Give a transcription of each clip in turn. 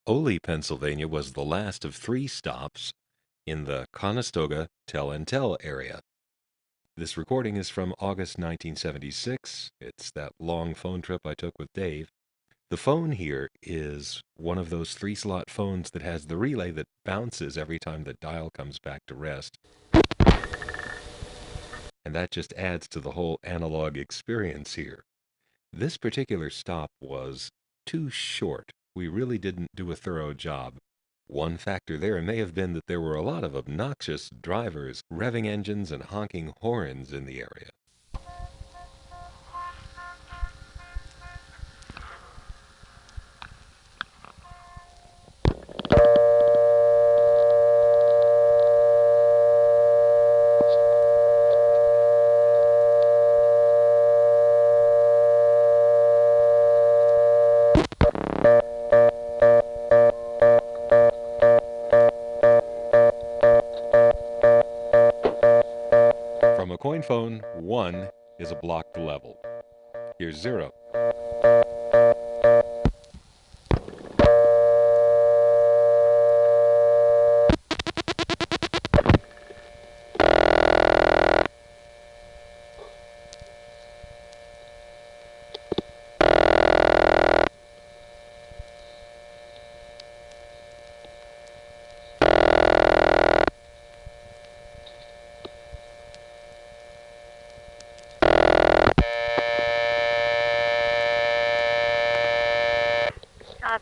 Oley, Pennsylvania was the last of 3 stops in the Conestoga Tel&Tel area. This recording is from August 1976. It's that long phone trip I took with Dave. The phone here is one of those 3-slot phones that has the relay that bounces every time the dial comes back to rest. And that just adds to the whole analog experience here. This particular stop was too short. We really didn't do a thorough job. One factor there may have been that there were a lot of obnoxious drivers revving engines and honking horns in the area. From a coin phone, 1 is a blocked level. Here's 0.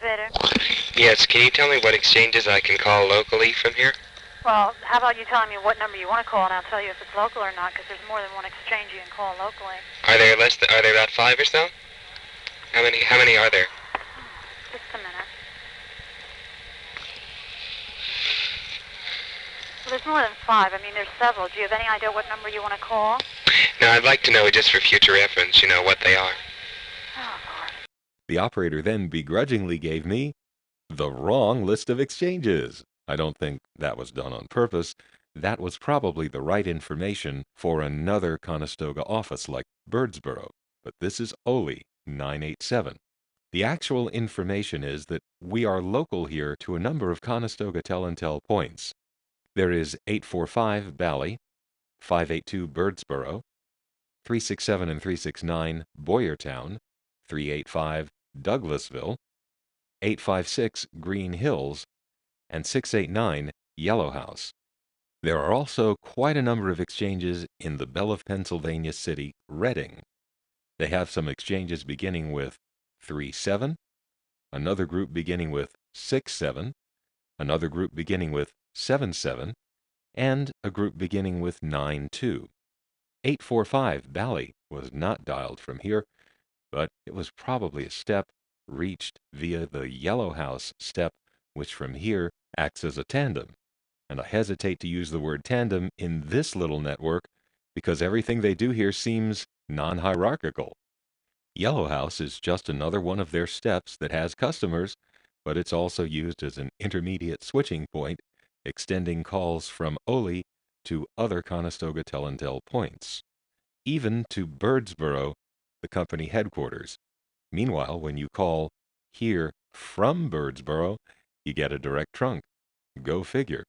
Better. Yes, can you tell me what exchanges I can call locally from here? Well, how about you telling me what number you want to call, and I'll tell you if it's local or not, because there's more than one exchange you can call locally. Are there about 5 or so? How many are there? Just a minute. Well, there's more than 5. I mean, there's several. Do you have any idea what number you want to call? No, I'd like to know just for future reference, what they are. Oh, Lord. The operator then begrudgingly gave me the wrong list of exchanges. I don't think that was done on purpose. That was probably the right information for another Conestoga office like Birdsboro, but this is Oley 987. The actual information is that we are local here to a number of Conestoga Tel&Tel points. There is 845 Bally, 582 Birdsboro, 367 and 369 Boyertown, 385 Douglasville, 856 Green Hills, and 689 Yellow House. There are also quite a number of exchanges in the Belle of Pennsylvania city, Reading. They have some exchanges beginning with 37, another group beginning with 67, another group beginning with 77, and a group beginning with 92. 845 Bally was not dialed from here, but it was probably a step reached via the Yellow House step, which from here acts as a tandem. And I hesitate to use the word tandem in this little network because everything they do here seems non-hierarchical. Yellow House is just another one of their steps that has customers, but it's also used as an intermediate switching point, extending calls from Oley to other Conestoga Tel&Tel points, even to Birdsboro, the company headquarters. Meanwhile, when you call here from Birdsboro, you get a direct trunk. Go figure.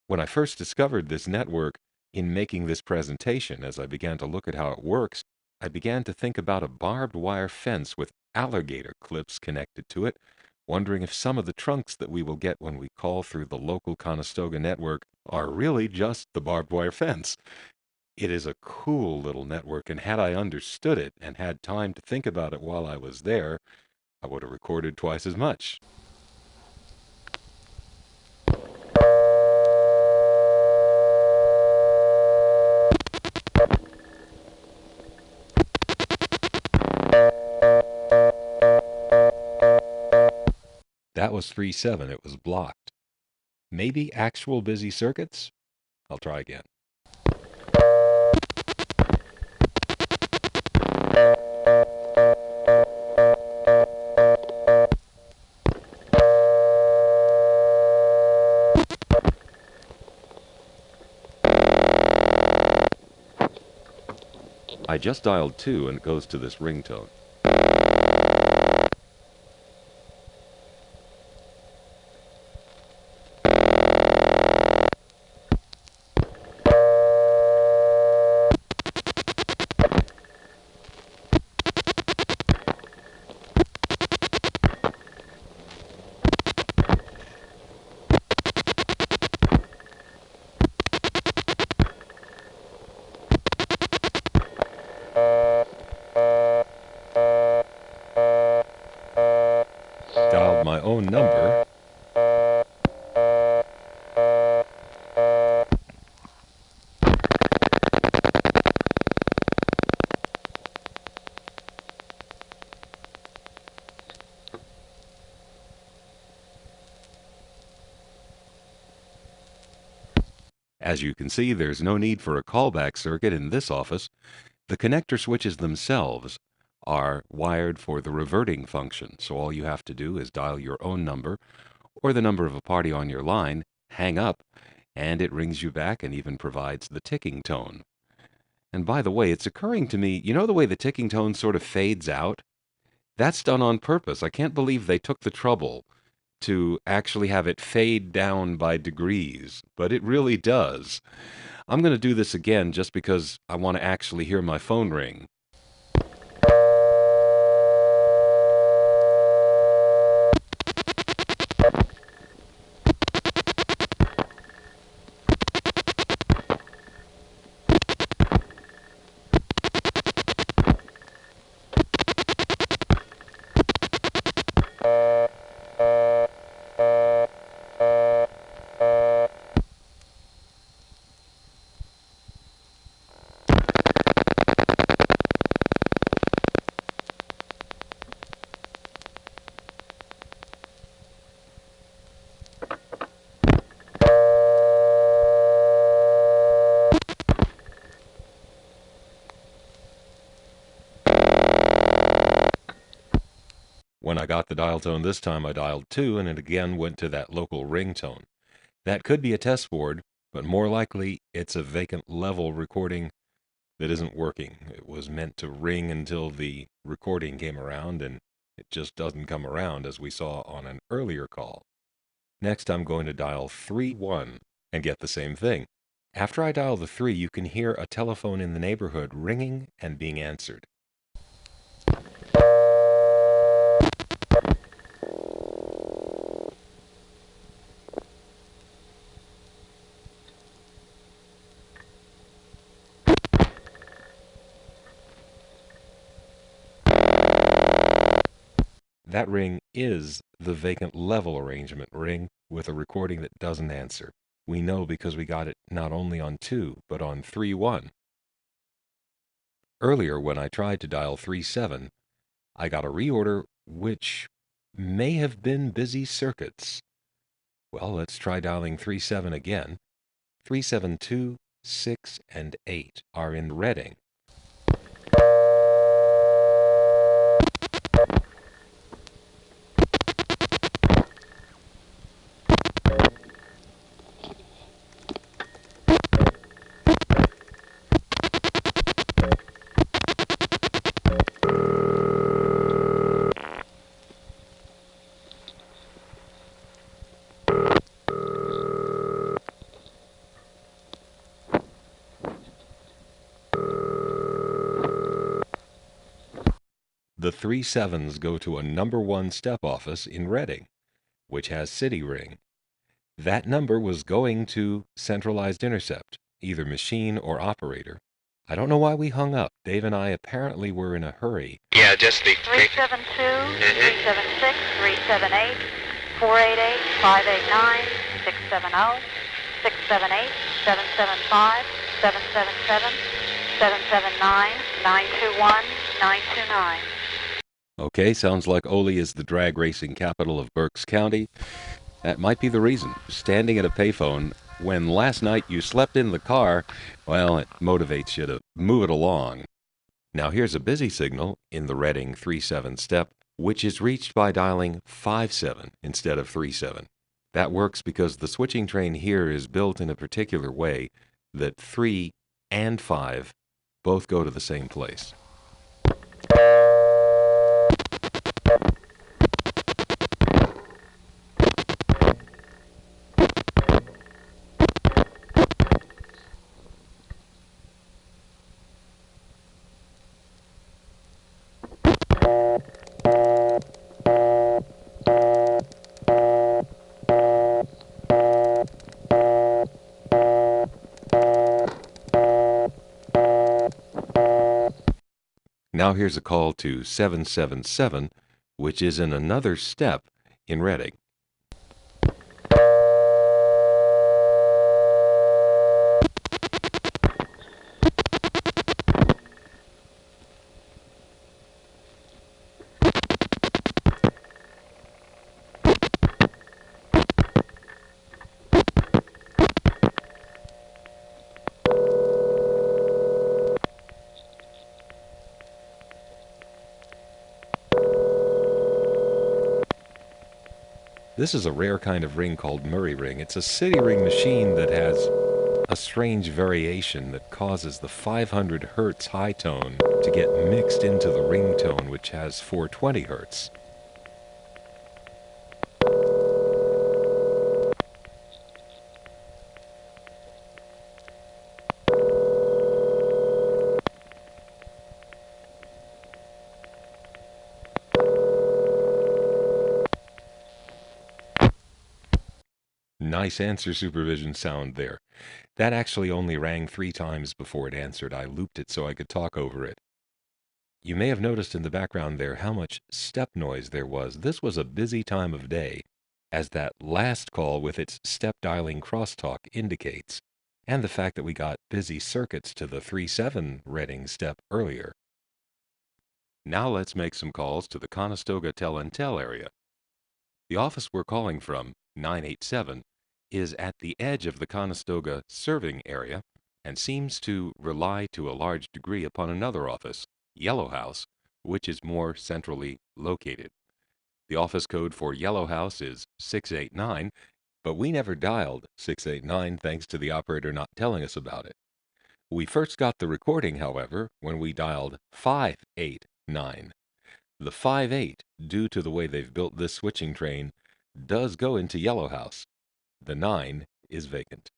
When I first discovered this network in making this presentation, as I began to look at how it works, I began to think about a barbed wire fence with alligator clips connected to it, wondering if some of the trunks that we will get when we call through the local Conestoga network are really just the barbed wire fence. It is a cool little network, and had I understood it and had time to think about it while I was there, I would have recorded twice as much. That was 3.7. It was blocked. Maybe actual busy circuits? I'll try again. I just dialed 2 and it goes to this ringtone. dialed my own number. As you can see, there's no need for a callback circuit in this office. The connector switches themselves are wired for the reverting function, so all you have to do is dial your own number or the number of a party on your line, hang up, and it rings you back and even provides the ticking tone. And by the way, it's occurring to me, you know the way the ticking tone sort of fades out? That's done on purpose. I can't believe they took the trouble to actually have it fade down by degrees, but it really does. I'm going to do this again just because I want to actually hear my phone ring. When I got the dial tone this time, I dialed 2, and it again went to that local ringtone. That could be a test board, but more likely it's a vacant level recording that isn't working. It was meant to ring until the recording came around, and it just doesn't come around as we saw on an earlier call. Next, I'm going to dial 3-1 and get the same thing. After I dial the 3, you can hear a telephone in the neighborhood ringing and being answered. That ring is the vacant level arrangement ring with a recording that doesn't answer. We know because we got it not only on 2, but on 3-1. Earlier, when I tried to dial 3-7, I got a reorder which may have been busy circuits. Well, let's try dialing 3-7 again. 3-7-2, 6, and 8 are in Reading. The 3-7s go to a number 1 step office in Reading, which has City Ring. That number was going to centralized intercept, either machine or operator. I don't know why we hung up. Dave and I apparently were in a hurry. Yeah, just the 372, 376, 378, 488, 589, 670, 678, 775, 777, 779, 921, 929. Okay, sounds like Oley is the drag racing capital of Berks County. That might be the reason. Standing at a payphone when last night you slept in the car, well, it motivates you to move it along. Now here's a busy signal in the Reading 3-7 step, which is reached by dialing 5-7 instead of 3-7. That works because the switching train here is built in a particular way that 3 and 5 both go to the same place. Now here's a call to 777, which is in another step in Reading. This is a rare kind of ring called Murray ring. It's a city ring machine that has a strange variation that causes the 500 hertz high tone to get mixed into the ring tone, which has 420 hertz. Nice answer supervision sound there. That actually only rang 3 times before it answered. I looped it so I could talk over it. You may have noticed in the background there how much step noise there was. This was a busy time of day, as that last call with its step dialing crosstalk indicates, and the fact that we got busy circuits to the 3-7 Reading step earlier. Now let's make some calls to the Conestoga Tel&Tel area. The office we're calling from, 987, is at the edge of the Conestoga serving area and seems to rely to a large degree upon another office, Yellow House, which is more centrally located. The office code for Yellow House is 689, but we never dialed 689 thanks to the operator not telling us about it. We first got the recording, however, when we dialed 589. The 58, due to the way they've built this switching train, does go into Yellow House. The 9 is vacant.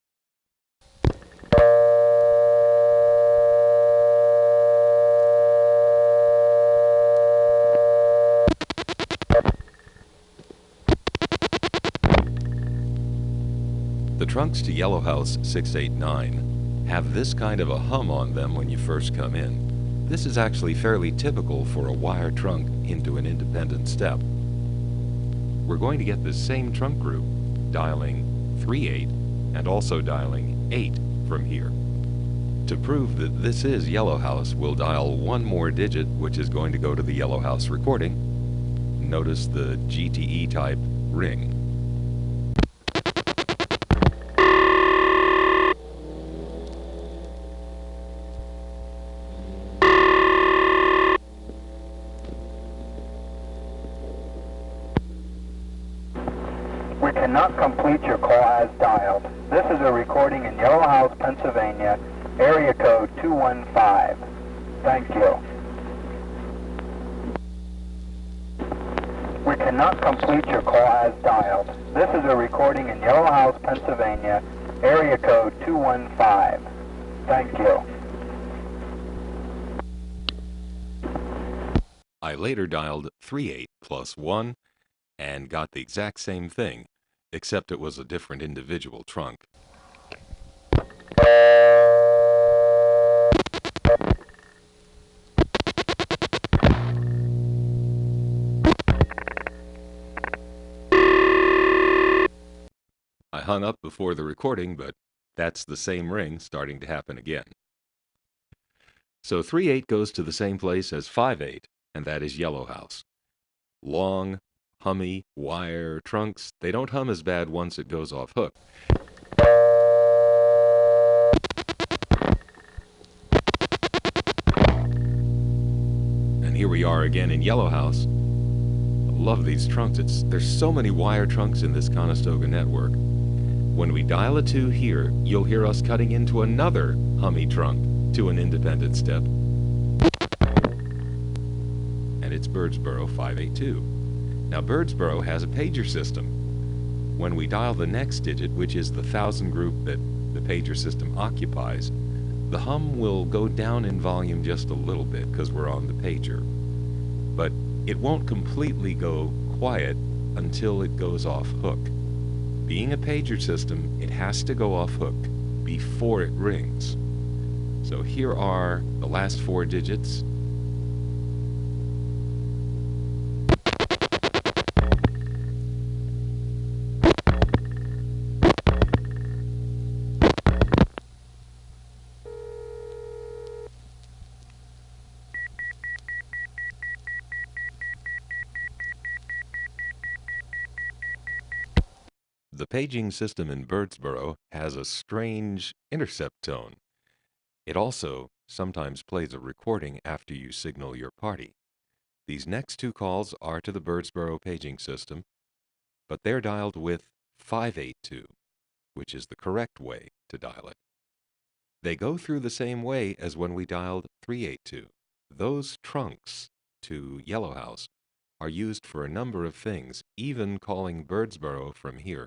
The trunks to Yellow House 689 have this kind of a hum on them when you first come in. This is actually fairly typical for a wire trunk into an independent step. We're going to get this same trunk group dialing 38 and also dialing 8 from here. To prove that this is Yellow House, we'll dial one more digit, which is going to go to the Yellow House recording. Notice the GTE type ring. We cannot complete your call as dialed. This is a recording in Yellow House, Pennsylvania, area code 215. Thank you. We cannot complete your call as dialed. This is a recording in Yellow House, Pennsylvania, area code 215. Thank you. I later dialed 38 plus 1 and got the exact same thing, except it was a different individual trunk. I hung up before the recording, but that's the same ring starting to happen again. So 38 goes to the same place as 58, and that is Yellow House. Long, hummy, wire trunks, they don't hum as bad once it goes off hook. And here we are again in Yellow House. I love these trunks. There's so many wire trunks in this Conestoga network. When we dial a 2 here, you'll hear us cutting into another hummy trunk to an independent step. And it's Birdsboro 582. Now Birdsboro has a pager system. When we dial the next digit, which is the 1000 group that the pager system occupies, the hum will go down in volume just a little bit because we're on the pager. But it won't completely go quiet until it goes off hook. Being a pager system, it has to go off hook before it rings. So here are the last 4 digits. The paging system in Birdsboro has a strange intercept tone. It also sometimes plays a recording after you signal your party. These next two calls are to the Birdsboro paging system, but they're dialed with 582, which is the correct way to dial it. They go through the same way as when we dialed 382. Those trunks to Yellow House are used for a number of things, even calling Birdsboro from here.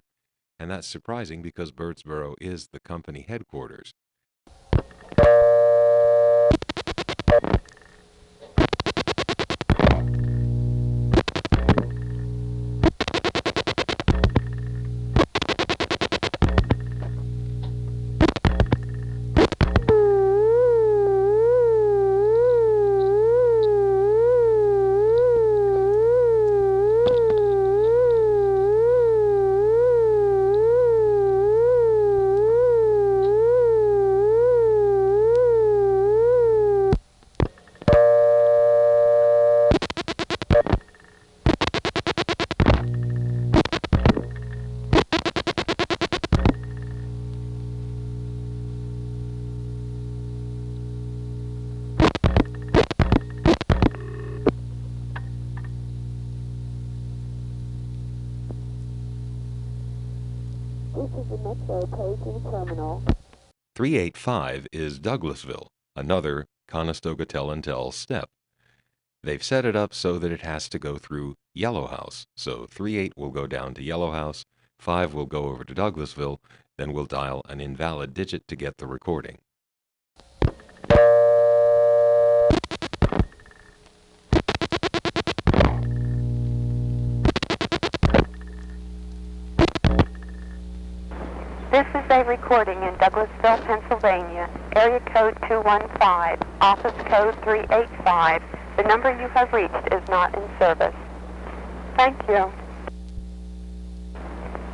And that's surprising because Birdsboro is the company headquarters. This is the Metro paging terminal. 385 is Douglasville, another Conestoga Tel&Tel step. They've set it up so that it has to go through Yellow House. So 38 will go down to Yellow House, 5 will go over to Douglasville, then we'll dial an invalid digit to get the recording. This is a recording in Douglasville, Pennsylvania, area code 215, office code 385. The number you have reached is not in service. Thank you.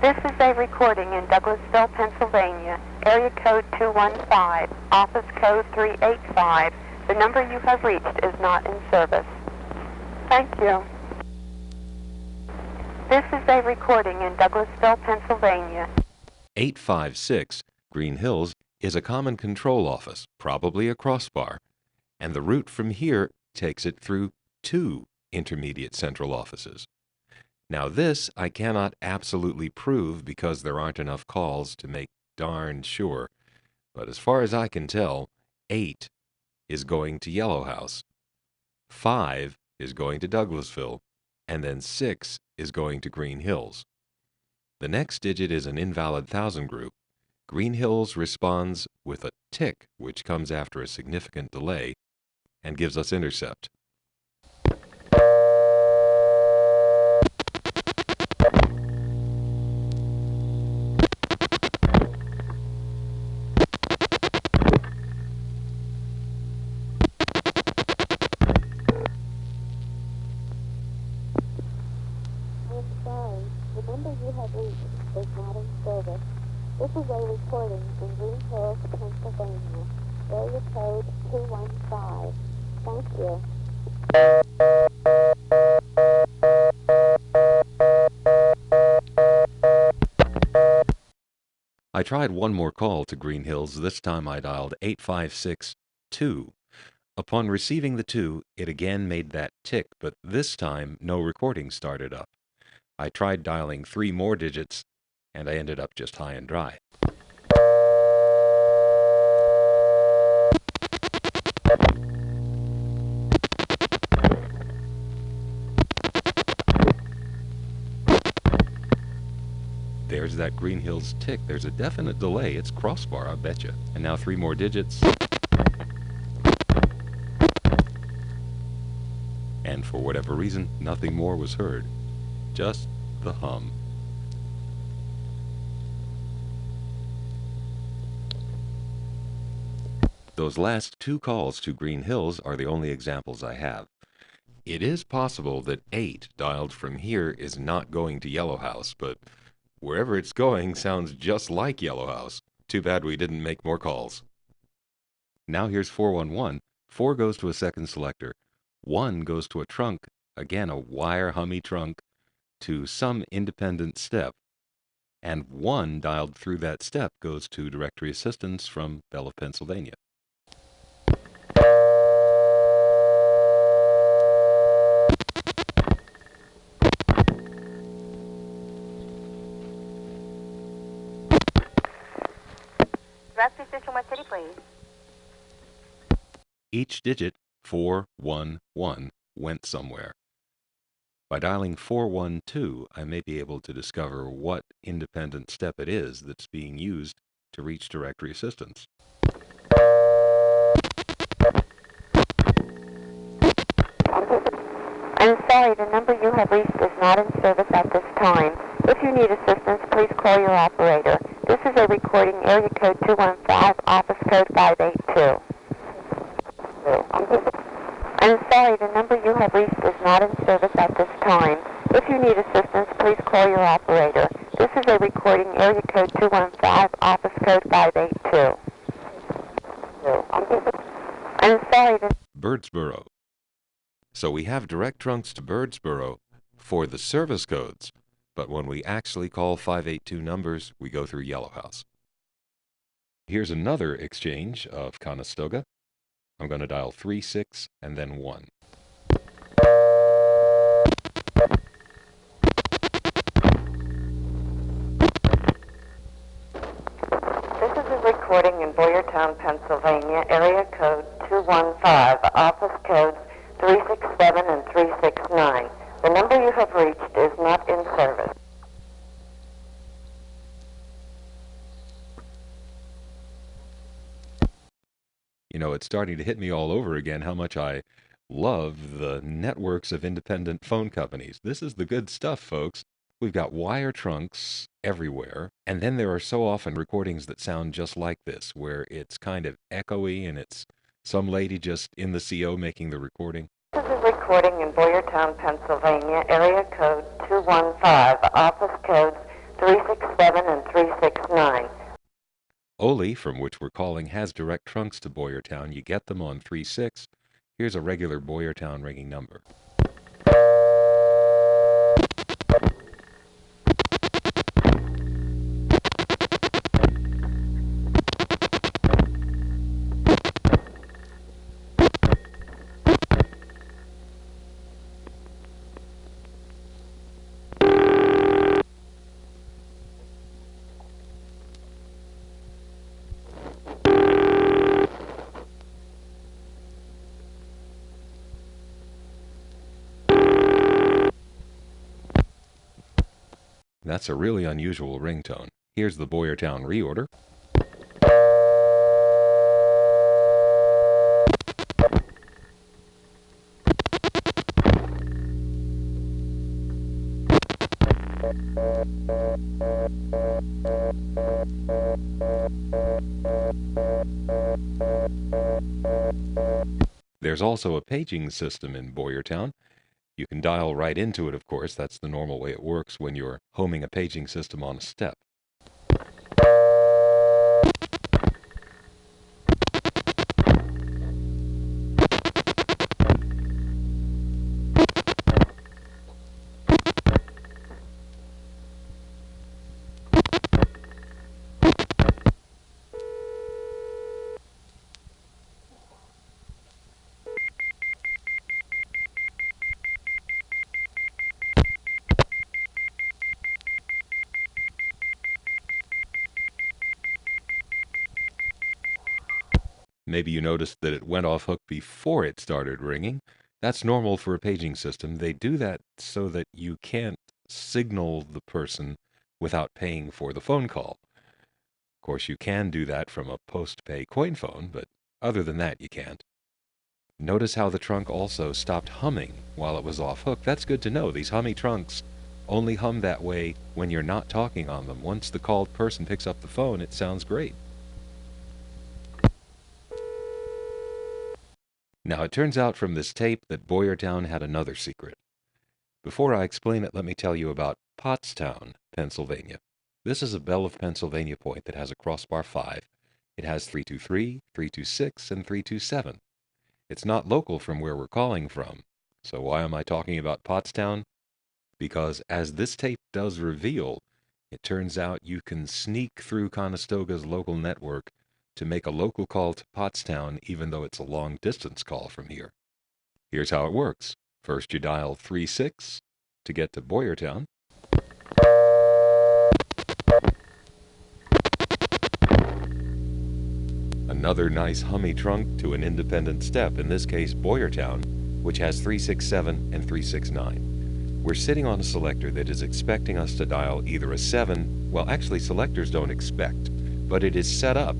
This is a recording in Douglasville, Pennsylvania, area code 215, office code 385. The number you have reached is not in service. Thank you. This is a recording in Douglasville, Pennsylvania. 856, Green Hills, is a common control office, probably a crossbar, and the route from here takes it through 2 intermediate central offices. Now this I cannot absolutely prove because there aren't enough calls to make darn sure, but as far as I can tell, 8 is going to Yellow House, 5 is going to Douglasville, and then 6 is going to Green Hills. The next digit is an invalid thousand group. Green Hills responds with a tick, which comes after a significant delay, and gives us intercept. I'm sorry. The number you have reached is not in service. This is a recording in Green Hills, Pennsylvania, area code 215. Thank you. I tried one more call to Green Hills. This time I dialed 856-2. Upon receiving the 2, it again made that tick, but this time no recording started up. I tried dialing 3 more digits, and I ended up just high and dry. There's that Green Hills tick. There's a definite delay. It's crossbar, I betcha. And now 3 more digits. And for whatever reason, nothing more was heard. Just the hum. Those last 2 calls to Green Hills are the only examples I have. It is possible that 8 dialed from here is not going to Yellow House, but wherever it's going sounds just like Yellow House. Too bad we didn't make more calls. Now here's 411. 4 goes to a second selector. 1 goes to a trunk, again a wire hummy trunk, to some independent step. and 1 dialed through that step goes to directory assistance from Bell of Pennsylvania. Directory system, what city, please? Each digit, 411, went somewhere. By dialing 412, I may be able to discover what independent step it is that's being used to reach directory assistance. I'm sorry, the number you have reached is not in service at this time. If you need assistance, please call your operator. This is a recording, area code 215, office code 582. I'm sorry, the number you have reached is not in service at this time. If you need assistance, please call your operator. This is a recording, area code 215, office code 582. I'm sorry, Birdsboro. So we have direct trunks to Birdsboro for the service codes, but when we actually call 582 numbers, we go through Yellow House. Here's another exchange of Conestoga. I'm going to dial 36 and then 1. this is a recording in Boyertown, Pennsylvania, area code 215, office codes 367 and 369. The number you have reached is not in service. You know, it's starting to hit me all over again how much I love the networks of independent phone companies. This is the good stuff, folks. We've got wire trunks everywhere, and then there are so often recordings that sound just like this, where it's kind of echoey and it's some lady just in the CO making the recording. This is a recording in Boyertown, Pennsylvania, area code 215, office codes 367 and 369. Oley, from which we're calling, has direct trunks to Boyertown. You get them on 36. Here's a regular Boyertown ringing number. That's a really unusual ringtone. Here's the Boyertown reorder. There's also a paging system in Boyertown. You can dial right into it, of course. That's the normal way it works when you're homing a paging system on a step. Maybe you noticed that it went off hook before it started ringing. That's normal for a paging system. They do that so that you can't signal the person without paying for the phone call. Of course, you can do that from a post-pay coin phone, but other than that, you can't. Notice how the trunk also stopped humming while it was off hook. That's good to know. These hummy trunks only hum that way when you're not talking on them. Once the called person picks up the phone, it sounds great. Now, it turns out from this tape that Boyertown had another secret. Before I explain it, let me tell you about Pottstown, Pennsylvania. This is a Bell of Pennsylvania point that has a crossbar 5. It has 323, 326, and 327. It's not local from where we're calling from. So why am I talking about Pottstown? Because as this tape does reveal, It turns out you can sneak through Conestoga's local network to make a local call to Pottstown even though it's a long-distance call from here. Here's how it works. First you dial 36 to get to Boyertown. Another nice hummy trunk to an independent step, in this case Boyertown, which has 367 and 369. We're sitting on a selector that is expecting us to dial either a 7, well actually selectors don't expect, but it is set up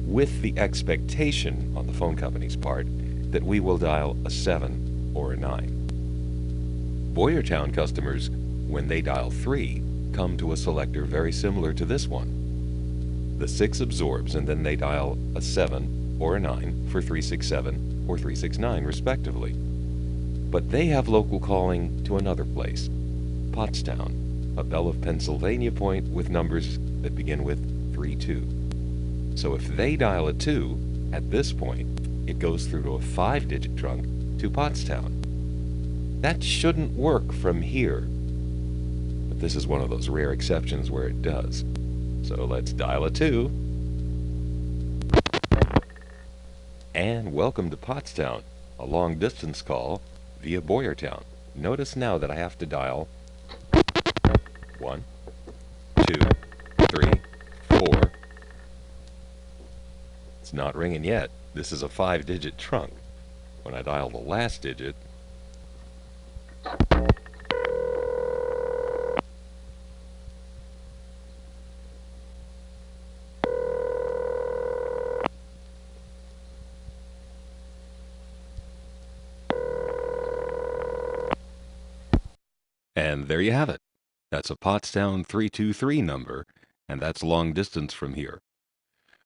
with the expectation on the phone company's part that we will dial a 7 or a 9. Boyertown customers, when they dial 3, come to a selector very similar to this one. The 6 absorbs and then they dial a 7 or a 9 for 367 or 369 respectively. But they have local calling to another place, Pottstown, a Bell of Pennsylvania point with numbers that begin with 32. So if they dial a 2, at this point, it goes through to a 5-digit trunk to Pottstown. That shouldn't work from here, but this is one of those rare exceptions where it does. So let's dial a 2. And welcome to Pottstown, a long-distance call via Boyertown. Notice now that I have to dial 1, 2, 3, 4. It's not ringing yet. This is a 5-digit trunk. When I dial the last digit, and there you have it. That's a Pottstown 323 number, and that's long distance from here.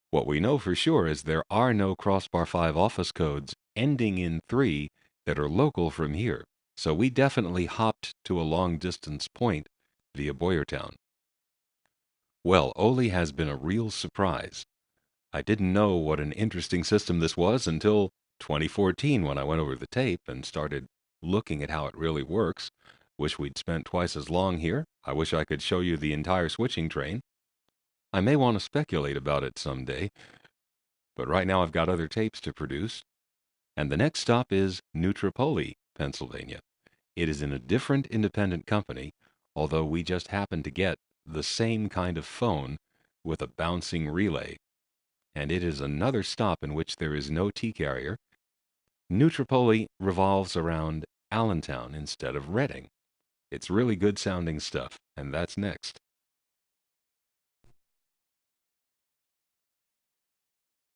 What we know for sure is there are no Crossbar 5 office codes ending in 3 that are local from here, so we definitely hopped to a long distance point via Boyertown. Well, Oley has been a real surprise. I didn't know what an interesting system this was until 2014 when I went over the tape and started looking at how it really works. Wish we'd spent twice as long here. I wish I could show you the entire switching train. I may want to speculate about it someday, but right now I've got other tapes to produce. And the next stop is Neutrapoli, Pennsylvania. It is in a different independent company, although we just happen to get the same kind of phone with a bouncing relay. And it is another stop in which there is no T-carrier. Neutrapoli revolves around Allentown instead of Reading. It's really good sounding stuff, and that's next.